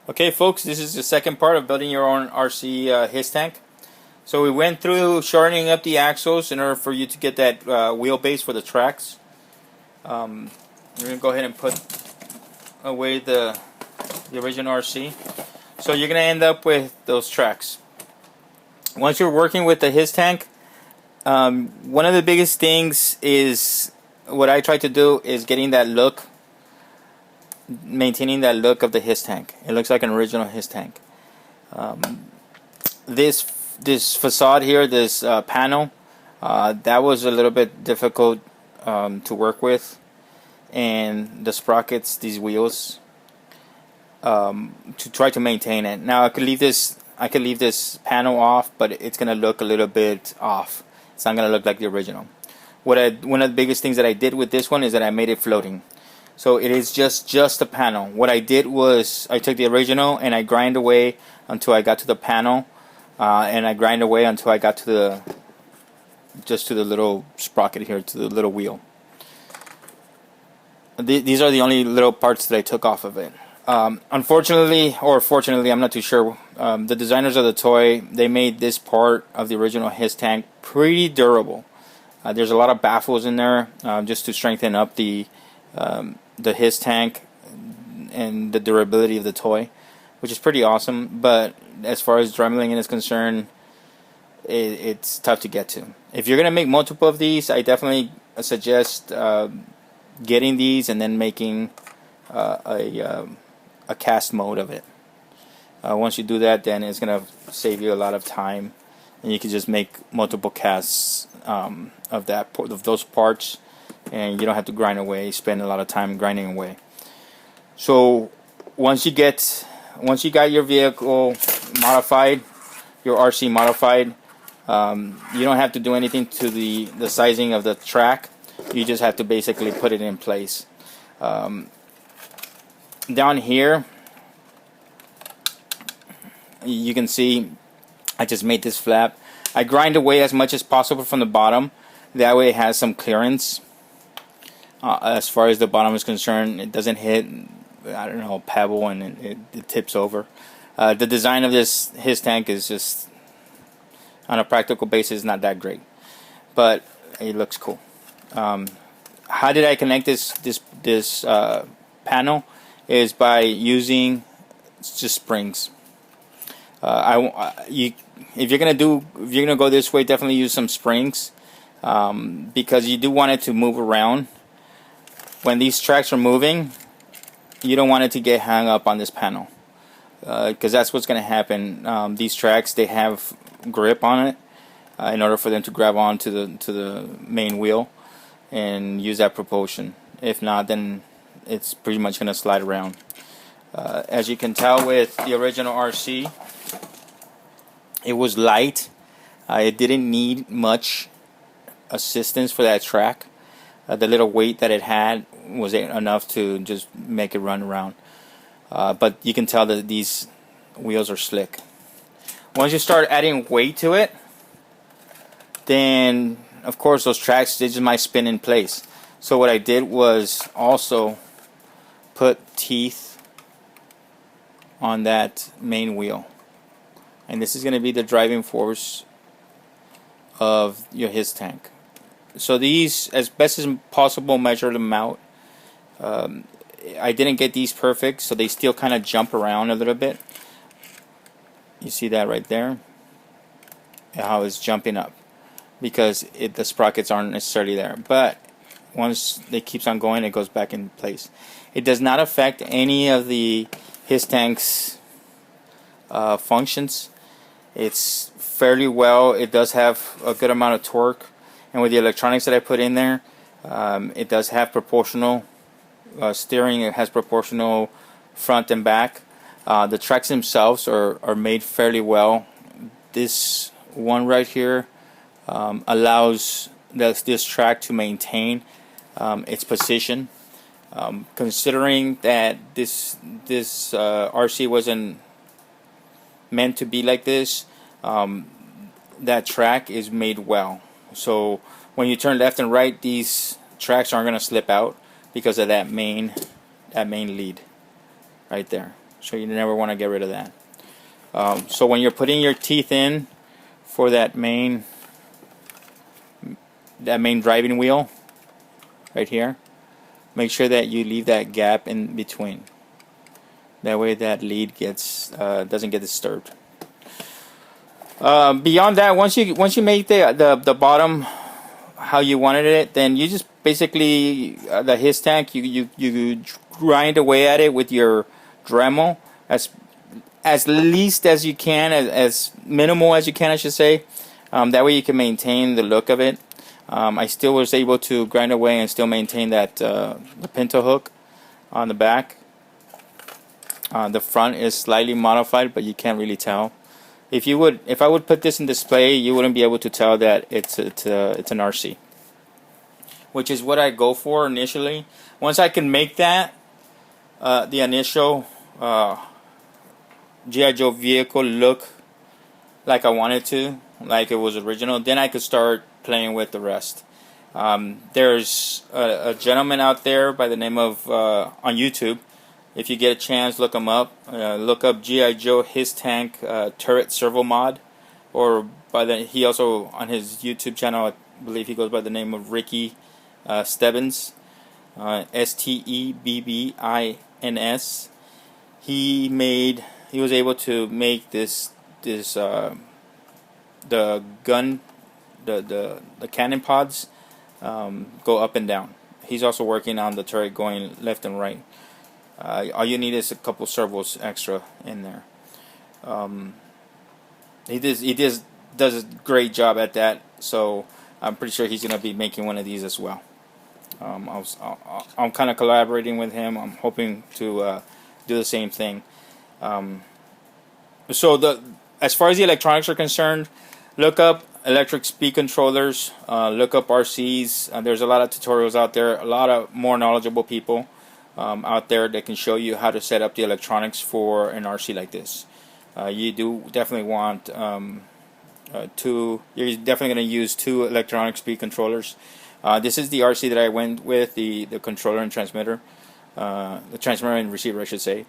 Okay, folks, this is the second part of building your own RC H.I.S. tank. So we went through shortening up the axles in order for you to get that wheelbase for the tracks. We're going to go ahead and put away the original RC. So you're going to end up with those tracks. Once you're working with the H.I.S. tank, one of the biggest things is what I try to do is getting that look, maintaining that look of the H.I.S. tank. It looks like an original H.I.S. tank. This facade here, this panel, that was a little bit difficult to work with, and the sprockets, these wheels, to try to maintain it. Now I could leave this panel off, but it's gonna look a little bit off. It's not gonna look like the original. One of the biggest things that I did with this one is that I made it floating. So it is just a panel. What I did was I took the original and I grind away until I got to the panel, and I grind away until I got to the little sprocket here, to the little wheel. These are the only little parts that I took off of it. Unfortunately, or fortunately, I'm not too sure, the designers of the toy, they made this part of the original H.I.S. tank pretty durable. There's a lot of baffles in there just to strengthen up the H.I.S. tank and the durability of the toy, which is pretty awesome. But as far as dremeling is concerned, it's tough to get to. If you're gonna make multiple of these, I definitely suggest getting these and then making a cast mode of it. Once you do that, then it's gonna save you a lot of time, and you can just make multiple casts of those parts, and you don't have to grind away, spend a lot of time grinding away. So once you got your vehicle modified, your RC modified, you don't have to do anything to the sizing of the track. You just have to basically put it in place. Down here, you can see I just made this flap. I grind away as much as possible from the bottom. That way it has some clearance. As far as the bottom is concerned, it doesn't hit, I don't know, a pebble and it tips over. The design of this H.I.S. tank is just, on a practical basis, not that great, but it looks cool. How did I connect this panel? Is by using just springs. If you're gonna go this way, definitely use some springs, because you do want it to move around. When these tracks are moving, you don't want it to get hung up on this panel, because that's what's going to happen. These tracks, they have grip on it in order for them to grab on to the main wheel and use that propulsion. If not, then it's pretty much going to slide around. As you can tell with the original RC, it was light. It didn't need much assistance for that track. The little weight that it had was enough to just make it run around. But you can tell that these wheels are slick. Once you start adding weight to it, then of course those tracks, they just might spin in place. So what I did was also put teeth on that main wheel, and this is going to be the driving force of your H.I.S. tank. So these, as best as possible, measure them out. I didn't get these perfect, so they still kind of jump around a little bit. You see that right there? How it's jumping up, because the sprockets aren't necessarily there. But once it keeps on going, it goes back in place. It does not affect any of the H.I.S. tank's functions. It's fairly well. It does have a good amount of torque. And with the electronics that I put in there, it does have proportional steering. It has proportional front and back. The tracks themselves are made fairly well. This one right here allows this track to maintain its position. Considering that this RC wasn't meant to be like this, that track is made well. So when you turn left and right, these tracks aren't going to slip out because of that main lead right there. so you never want to get rid of that. So when you're putting your teeth in for that main driving wheel right here, make sure that you leave that gap in between. That way that lead gets doesn't get disturbed. Beyond that, once you make the bottom how you wanted it, then you just basically the H.I.S. tank, you grind away at it with your Dremel as least as you can, as minimal as you can, I should say. That way you can maintain the look of it. I still was able to grind away and still maintain that the pinto hook on the back. The front is slightly modified, but you can't really tell. If I would put this in display, you wouldn't be able to tell that it's an RC, which is what I go for initially. Once I can make that the initial G.I. Joe vehicle look like I wanted to, like it was original, then I could start playing with the rest. There's a gentleman out there by the name of on YouTube. If you get a chance, look him up. Look up G.I. Joe H.I.S. tank turret servo mod, or he also on his YouTube channel, I believe he goes by the name of Ricky Stebbins, Stebbins. He was able to make the gun, the cannon pods go up and down. He's also working on the turret going left and right. All you need is a couple servos extra in there. He does a great job at that, so I'm pretty sure he's going to be making one of these as well. I'm kind of collaborating with him. I'm hoping to do the same thing. So as far as the electronics are concerned, look up electric speed controllers, look up RCs. There's a lot of tutorials out there, a lot of more knowledgeable people out there that can show you how to set up the electronics for an RC like this. You do definitely want you're definitely going to use 2 electronic speed controllers. This is the RC that I went with, the controller and transmitter, the transmitter and receiver, I should say.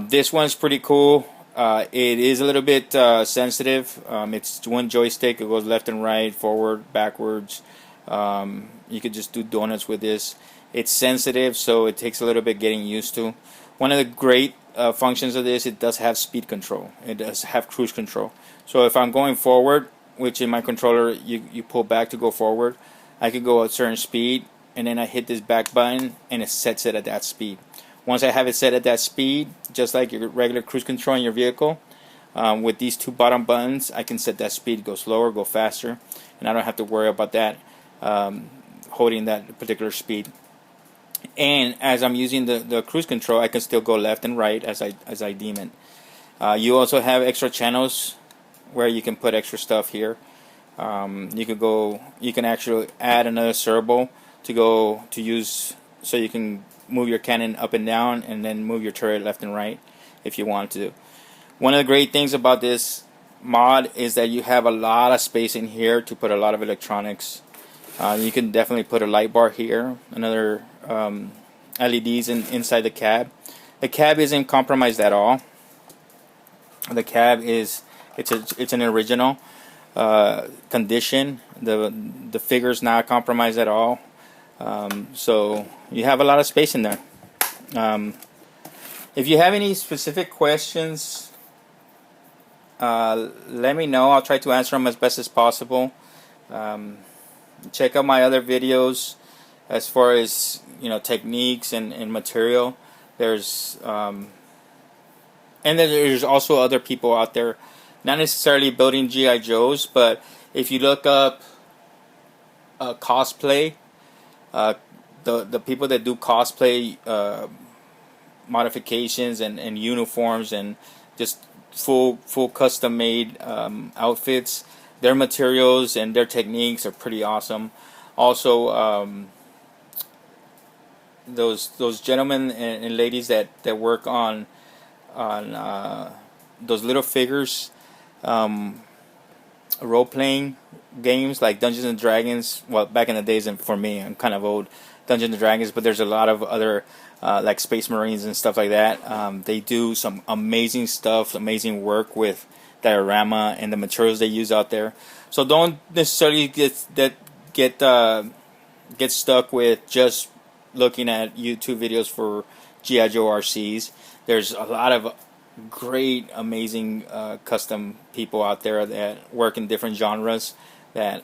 This one's pretty cool. It is a little bit sensitive. It's one joystick. It goes left and right, forward, backwards. You could just do donuts with this. It's sensitive, so it takes a little bit getting used to. One of the great functions of this, it does have speed control. It does have cruise control. So if I'm going forward, which in my controller you pull back to go forward, I could go at a certain speed, and then I hit this back button, and it sets it at that speed. Once I have it set at that speed, just like your regular cruise control in your vehicle, with these 2 bottom buttons, I can set that speed, go slower, go faster, and I don't have to worry about that holding that particular speed. And as I'm using the cruise control, I can still go left and right as I deem it. You also have extra channels where you can put extra stuff here. You can actually add another servo to use, so you can move your cannon up and down, and then move your turret left and right if you want to. One of the great things about this mod is that you have a lot of space in here to put a lot of electronics. You can definitely put a light bar here, another LEDs inside the cab. The cab isn't compromised at all. The cab it's an original condition. The figure's not compromised at all. So you have a lot of space in there. If you have any specific questions, let me know. I'll try to answer them as best as possible. Check out my other videos as far as techniques and material. There's and then there's also other people out there, not necessarily building G.I. Joes, but if you look up cosplay, the people that do cosplay modifications and uniforms and just full custom made outfits, their materials and their techniques are pretty awesome. Also, those gentlemen and ladies that work on those little figures, role playing games like Dungeons and Dragons. Well, back in the days, and for me, I'm kind of old, Dungeons and Dragons, but there's a lot of other like Space Marines and stuff like that. They do some amazing stuff, amazing work with diorama and the materials they use out there. So don't necessarily get stuck with just looking at YouTube videos for G.I. Joe RCs. There's a lot of great, amazing custom people out there that work in different genres that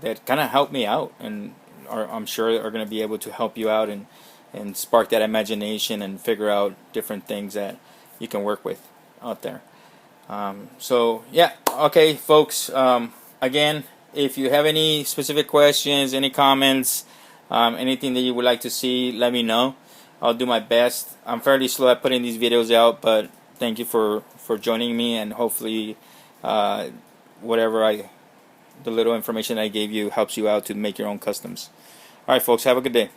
that kind of help me out, and I'm sure are going to be able to help you out and spark that imagination and figure out different things that you can work with out there. So yeah, okay, folks. Again, if you have any specific questions, any comments, anything that you would like to see, let me know. I'll do my best. I'm fairly slow at putting these videos out, but thank you for joining me, and hopefully whatever the little information I gave you helps you out to make your own customs. Alright folks, have a good day.